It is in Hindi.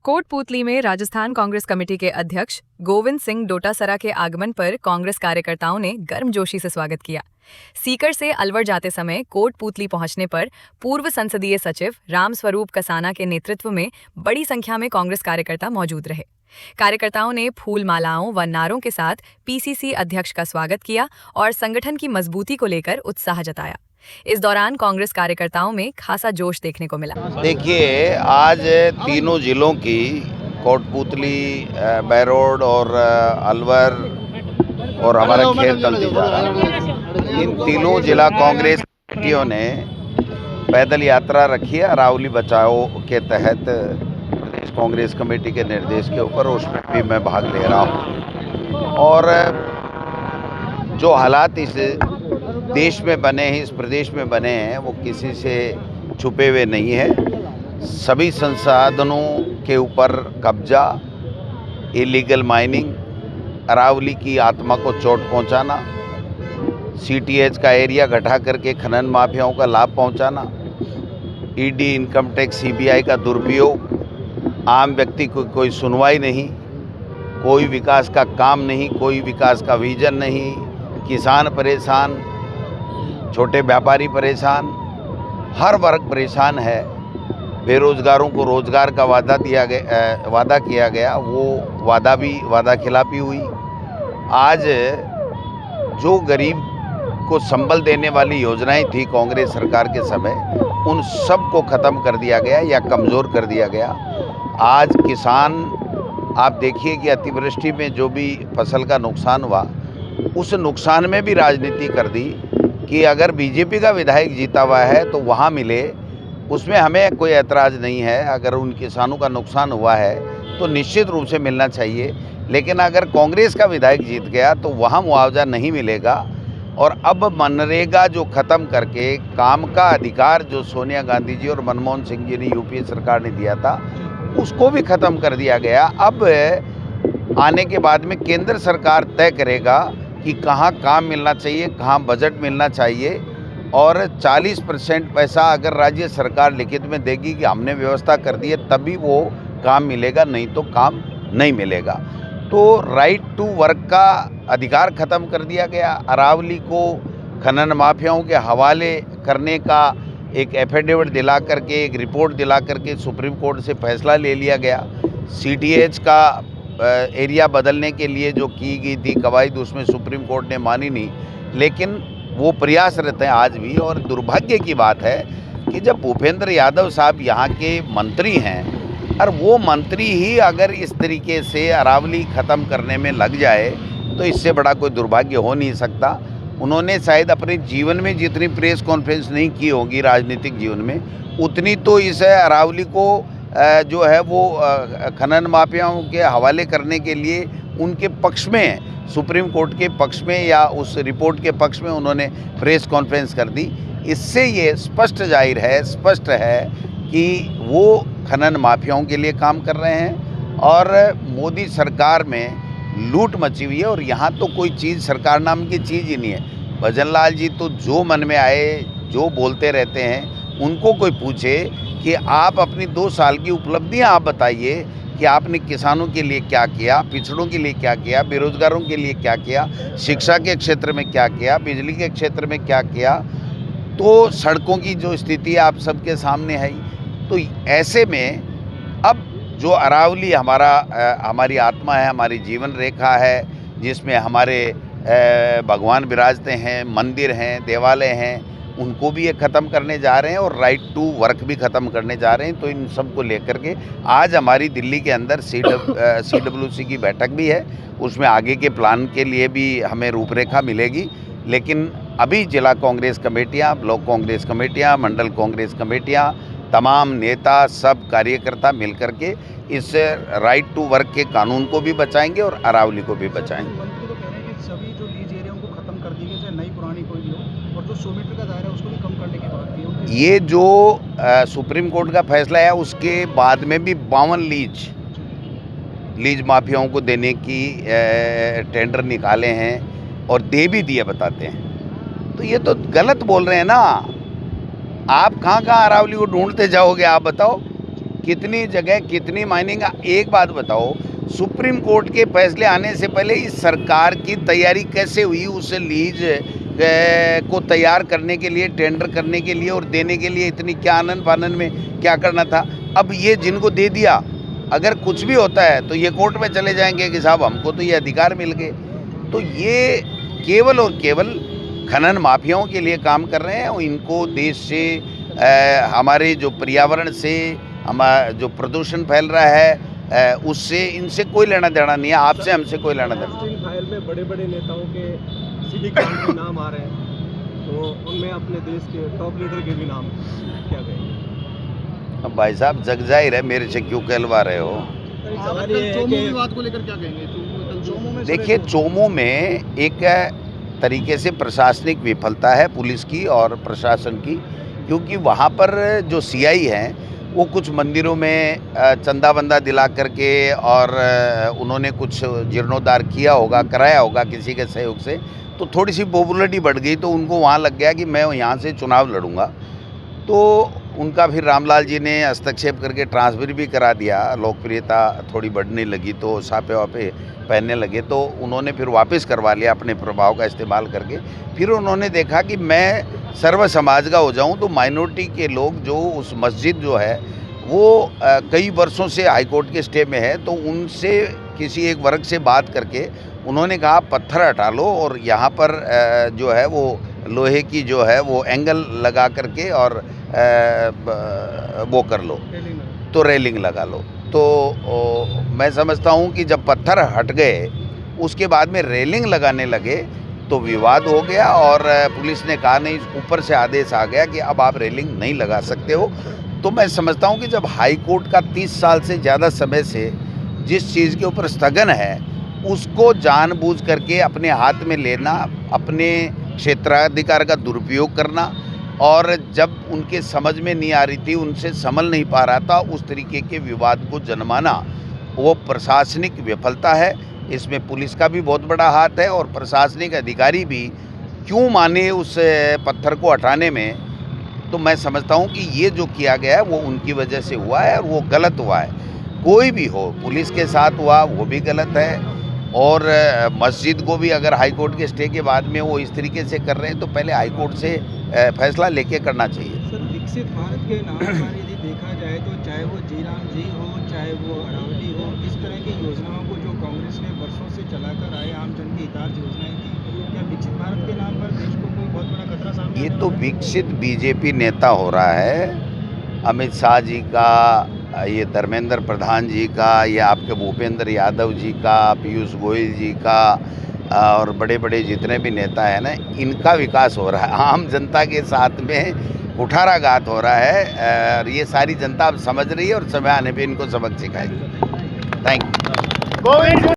कोटपूतली में राजस्थान कांग्रेस कमेटी के अध्यक्ष गोविंद सिंह डोटासरा के आगमन पर कांग्रेस कार्यकर्ताओं ने गर्मजोशी से स्वागत किया। सीकर से अलवर जाते समय कोटपूतली पहुंचने पर पूर्व संसदीय सचिव रामस्वरूप कसाना के नेतृत्व में बड़ी संख्या में कांग्रेस कार्यकर्ता मौजूद रहे। कार्यकर्ताओं ने फूल मालाओं व नारों के साथ पीसीसी अध्यक्ष का स्वागत किया और संगठन की मजबूती को लेकर उत्साह जताया। इस दौरान कांग्रेस कार्यकर्ताओं में खासा जोश देखने को मिला। देखिए, आज तीनों जिलों की कोटपूतली, बैरोड और अलवर और हमारा खेल तलती जा रहा है। इन तीनों जिला कांग्रेस कमेटियों ने पैदल यात्रा रखी है अरावली बचाओ के तहत प्रदेश कांग्रेस कमेटी के निर्देश के ऊपर। उसमें भी मैं भाग ले रहा हूँ और जो हालात इस देश में बने हैं, इस प्रदेश में बने हैं, वो किसी से छुपे हुए नहीं है। सभी संसाधनों के ऊपर कब्जा, इलीगल माइनिंग, अरावली की आत्मा को चोट पहुंचाना, सीटीएच का एरिया घटा करके खनन माफियाओं का लाभ पहुंचाना, ईडी, इनकम टैक्स, सीबीआई का दुरुपयोग, आम व्यक्ति को कोई सुनवाई नहीं, कोई विकास का काम नहीं, कोई विकास का विजन नहीं, किसान परेशान, छोटे व्यापारी परेशान, हर वर्ग परेशान है। बेरोजगारों को रोजगार का वादा किया गया, वो वादा खिलाफी हुई। आज जो गरीब को संबल देने वाली योजनाएं थी कांग्रेस सरकार के समय, उन सब को ख़त्म कर दिया गया या कमज़ोर कर दिया गया। आज किसान, आप देखिए कि अतिवृष्टि में जो भी फसल का नुकसान हुआ, उस नुकसान में भी राजनीति कर दी कि अगर बीजेपी का विधायक जीता हुआ है तो वहाँ मिले, उसमें हमें कोई ऐतराज़ नहीं है। अगर उन किसानों का नुकसान हुआ है तो निश्चित रूप से मिलना चाहिए, लेकिन अगर कांग्रेस का विधायक जीत गया तो वहाँ मुआवजा नहीं मिलेगा। और अब मनरेगा जो ख़त्म करके काम का अधिकार जो सोनिया गांधी जी और मनमोहन सिंह जी ने यूपीए सरकार ने दिया था, उसको भी ख़त्म कर दिया गया। अब आने के बाद में केंद्र सरकार तय करेगा कि कहाँ काम मिलना चाहिए, कहाँ बजट मिलना चाहिए। और 40% पैसा अगर राज्य सरकार लिखित में देगी कि हमने व्यवस्था कर दी है, तभी वो काम मिलेगा, नहीं तो काम नहीं मिलेगा। तो राइट टू वर्क का अधिकार ख़त्म कर दिया गया। अरावली को खनन माफियाओं के हवाले करने का एक एफिडेविट दिला करके, एक रिपोर्ट दिला करके सुप्रीम कोर्ट से फैसला ले लिया गया। सीटीएच का एरिया बदलने के लिए जो की गई थी कवायद, उसमें सुप्रीम कोर्ट ने मानी नहीं, लेकिन वो प्रयासरत हैं आज भी। और दुर्भाग्य की बात है कि जब भूपेंद्र यादव साहब यहाँ के मंत्री हैं, और वो मंत्री ही अगर इस तरीके से अरावली ख़त्म करने में लग जाए, तो इससे बड़ा कोई दुर्भाग्य हो नहीं सकता। उन्होंने शायद अपने जीवन में जितनी प्रेस कॉन्फ्रेंस नहीं की होगी राजनीतिक जीवन में, उतनी तो इस अरावली को जो है वो खनन माफियाओं के हवाले करने के लिए उनके पक्ष में, सुप्रीम कोर्ट के पक्ष में या उस रिपोर्ट के पक्ष में उन्होंने प्रेस कॉन्फ्रेंस कर दी। इससे ये स्पष्ट है कि वो खनन माफियाओं के लिए काम कर रहे हैं और मोदी सरकार में लूट मची हुई है। और यहाँ तो कोई चीज़ सरकार नाम की चीज़ ही नहीं है। भजन लाल जी तो जो मन में आए जो बोलते रहते हैं। उनको कोई पूछे कि आप अपनी 2 साल की उपलब्धियां आप बताइए कि आपने किसानों के लिए क्या किया, पिछड़ों के लिए क्या किया, बेरोजगारों के लिए क्या किया, शिक्षा के क्षेत्र में क्या किया, बिजली के क्षेत्र में क्या किया, तो सड़कों की जो स्थिति आप सबके सामने है। तो ऐसे में अब जो अरावली हमारी आत्मा है, हमारी जीवन रेखा है, जिसमें हमारे भगवान विराजते हैं, मंदिर हैं, देवालय हैं, उनको भी ये ख़त्म करने जा रहे हैं और राइट टू वर्क भी ख़त्म करने जा रहे हैं। तो इन सब को लेकर के आज हमारी दिल्ली के अंदर CWC की बैठक भी है। उसमें आगे के प्लान के लिए भी हमें रूपरेखा मिलेगी। लेकिन अभी जिला कांग्रेस कमेटियां, ब्लॉक कांग्रेस कमेटियां, मंडल कांग्रेस कमेटियां, तमाम नेता, सब कार्यकर्ता मिलकर के इस राइट टू वर्क के कानून को भी बचाएंगे और अरावली को भी बचाएंगे। सभी जो लीज एरिया उनको खत्म कर दी गई, चाहे नई पुरानी कोई भी हो, और जो 100 मीटर का दायरा है उसको भी कम करने की बात की। ये जो सुप्रीम कोर्ट का फैसला है, उसके बाद में भी 52 लीज माफियाओं को देने की टेंडर निकाले हैं और दे भी दिए बताते हैं। तो ये तो गलत बोल रहे हैं ना। आप कहाँ अरावली को ढूंढते जाओगे, आप बताओ। कितनी जगह कितनी माइनिंग। एक बात बताओ, सुप्रीम कोर्ट के फैसले आने से पहले इस सरकार की तैयारी कैसे हुई उस लीज को तैयार करने के लिए, टेंडर करने के लिए और देने के लिए? इतनी क्या आनन फानन में क्या करना था? अब ये जिनको दे दिया, अगर कुछ भी होता है तो ये कोर्ट में चले जाएंगे कि साहब हमको तो ये अधिकार मिल गए। तो ये केवल और केवल खनन माफियाओं के लिए काम कर रहे हैं और इनको देश से हमारे जो पर्यावरण से हमारा जो प्रदूषण फैल रहा है उससे इनसे कोई लेना देना नहीं है। आपसे हमसे कोई लेना देना। फाइल में बड़े बड़े नेताओं के सिविक कांड के नाम आ रहे हैं, तो उनमें अपने देश के टॉप लीडर के भी नाम क्या कहेंगे? अब भाई साहब जग जाहिर है, मेरे से क्यों कहलवा रहे हो? चोमू विवाद को लेकर क्या कहेंगे? चोमू में देखिए, चोमू में एक तरीके से प्रशासनिक विफलता है पुलिस की और प्रशासन की, क्योंकि वहाँ पर जो सीआई हैं वो कुछ मंदिरों में चंदा बंदा दिला करके और उन्होंने कुछ जीर्णोद्धार किया होगा, कराया होगा किसी के सहयोग से, तो थोड़ी सी पॉपुलरिटी बढ़ गई, तो उनको वहाँ लग गया कि मैं यहाँ से चुनाव लड़ूंगा। तो उनका फिर रामलाल जी ने हस्तक्षेप करके ट्रांसफ़र भी करा दिया। लोकप्रियता थोड़ी बढ़ने लगी तो सापे वापे पहनने लगे, तो उन्होंने फिर वापस करवा लिया अपने प्रभाव का इस्तेमाल करके। फिर उन्होंने देखा कि मैं सर्व समाज का हो जाऊं, तो माइनॉरिटी के लोग जो उस मस्जिद जो है वो कई वर्षों से हाई कोर्ट के स्टे में है, तो उनसे किसी एक वर्ग से बात करके उन्होंने कहा पत्थर हटा लो और यहाँ पर जो है वो लोहे की जो है वो एंगल लगा करके और वो कर लो, तो रेलिंग लगा लो। तो मैं समझता हूँ कि जब पत्थर हट गए उसके बाद में रेलिंग लगाने लगे तो विवाद हो गया और पुलिस ने कहा नहीं, ऊपर से आदेश आ गया कि अब आप रेलिंग नहीं लगा सकते हो। तो मैं समझता हूँ कि जब हाई कोर्ट का 30 साल से ज़्यादा समय से जिस चीज़ के ऊपर स्थगन है उसको जानबूझ करके अपने हाथ में लेना, अपने क्षेत्राधिकार का दुरुपयोग करना, और जब उनके समझ में नहीं आ रही थी, उनसे संभल नहीं पा रहा था, उस तरीके के विवाद को जन्माना वो प्रशासनिक विफलता है। इसमें पुलिस का भी बहुत बड़ा हाथ है और प्रशासनिक अधिकारी भी क्यों माने उस पत्थर को हटाने में। तो मैं समझता हूँ कि ये जो किया गया है वो उनकी वजह से हुआ है और वो गलत हुआ है। कोई भी हो, पुलिस के साथ हुआ वो भी गलत है, और मस्जिद को भी अगर हाई कोर्ट के स्टे के बाद में वो इस तरीके से कर रहे हैं तो पहले हाई कोर्ट से फैसला लेके करना चाहिए। सर, विकसित भारत के नाम पर यदि देखा जाए तो चाहे वो जीराम जी हो, चाहे वो अरावली हो, इस तरह की योजनाओं को जो कांग्रेस ने वर्षों से चलाकर आए, आम जन की हितार्थ योजनाएं थी, क्या विकसित भारत के नाम पर देश को कोई बहुत बड़ा खतरा सामने? ये तो विकसित बीजेपी नेता हो रहा है, अमित शाह जी का, ये धर्मेंद्र प्रधान जी का, ये आपके भूपेंद्र यादव जी का, पीयूष गोयल जी का, और बड़े बड़े जितने भी नेता हैं ना, इनका विकास हो रहा है। आम जनता के साथ में कुठाराघात हो रहा है और ये सारी जनता अब समझ रही है और समय आने पे इनको सबक सिखाएगी। Thank you.